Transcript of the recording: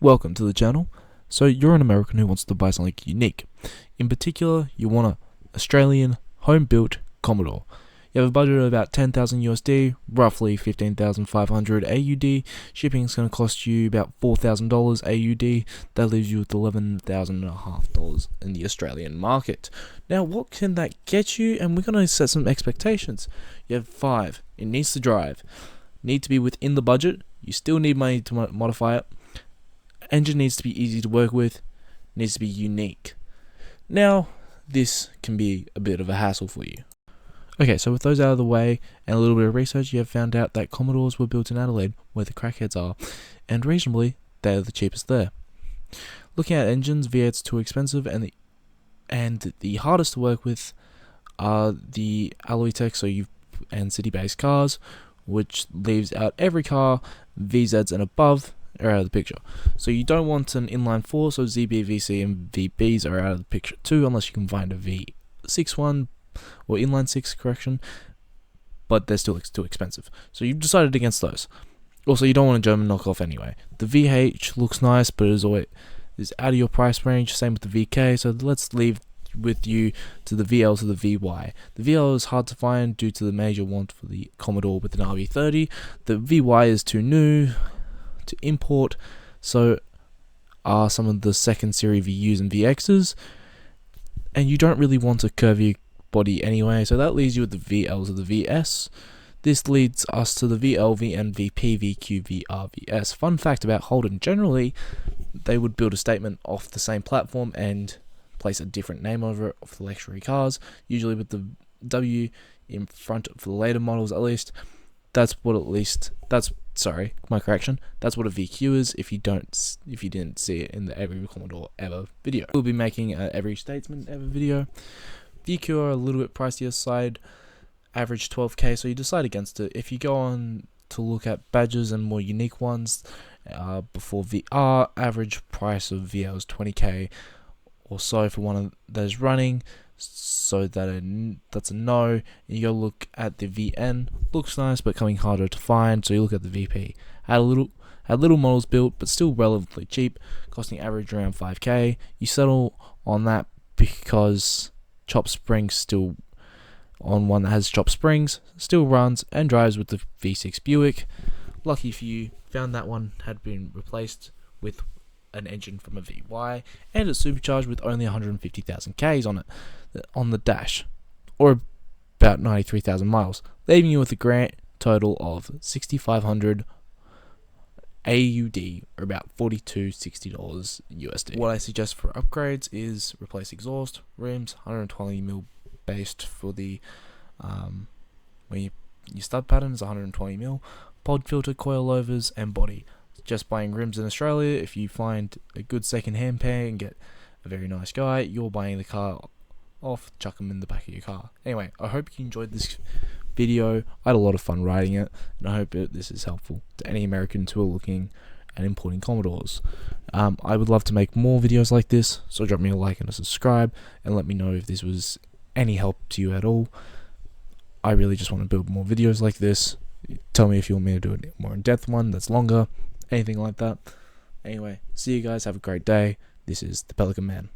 Welcome to the channel. So you're an American who wants to buy something unique. In particular, you want an Australian home-built Commodore. You have a budget of about 10,000 USD, roughly 15,500 AUD. Shipping is going to cost you about $4,000 AUD. That leaves you with $11,500 in the Australian market. Now, what can that get you? And we're going to set some expectations. You have 5. It needs to drive. Need to be within the budget. You still need money to modify it. Engine needs to be easy to work with, needs to be unique. Now, this can be a bit of a hassle for you. Okay, so with those out of the way and a little bit of research, you have found out that Commodores were built in Adelaide, where the crackheads are, and reasonably, they are the cheapest there. Looking at engines, V8's too expensive, and the hardest to work with are the alloy tech, and city-based cars, which leaves out every car, VZs and above, are out of the picture. So you don't want an inline 4, so ZB, VC and VBs are out of the picture too, unless you can find a V6 one, or inline 6 correction, but they're still too expensive. So you've decided against those. Also, you don't want a German knockoff anyway. The VH looks nice, but is out of your price range, same with the VK, so let's leave with you to the VL to the VY. The VL is hard to find due to the major want for the Commodore with an RB30. The VY is too new to import, so are some of the second series VUs and VXs, and you don't really want a curvy body anyway, so that leaves you with the VL to the VS. This leads us to the VL, VN, VP, VQ, VR, VS. Fun fact about Holden, generally they would build a statement off the same platform and place a different name over it for the luxury cars, usually with the W in front for the later models at least. That's what a VQ is if you didn't see it in the Every Commodore Ever video. We'll be making an Every Statesman Ever video. VQ are a little bit pricier side, average 12k, so you decide against it. If you go on to look at badges and more unique ones, before VR, average price of VL is 20k or so for one of those running, so that's a no. And you go look at the VN, looks nice but coming harder to find, so you look at the VP. Had little models built but still relatively cheap, costing average around 5k. You settle on that because chop springs still on one that has chop springs, still runs and drives with the V6 Buick. Lucky for you, found that one had been replaced with an engine from a VY, and it's supercharged with only 150,000 Ks on it, on the dash, or about 93,000 miles, leaving you with a grand total of 6,500 AUD, or about $42.60 USD. What I suggest for upgrades is replace exhaust, rims, 120mm based for the where your stud pattern is 120mm, pod filter, coilovers, and body. Just buying rims in Australia, if you find a good second-hand pair and get a very nice guy, you're buying the car off, chuck them in the back of your car. Anyway, I hope you enjoyed this video. I had a lot of fun writing it, and I hope this is helpful to any Americans who are looking at importing Commodores. I would love to make more videos like this, so drop me a like and a subscribe, and let me know if this was any help to you at all. I really just want to build more videos like this. Tell me if you want me to do a more in-depth one that's longer, anything like that. Anyway, see you guys, have a great day. This is the Pelican Man.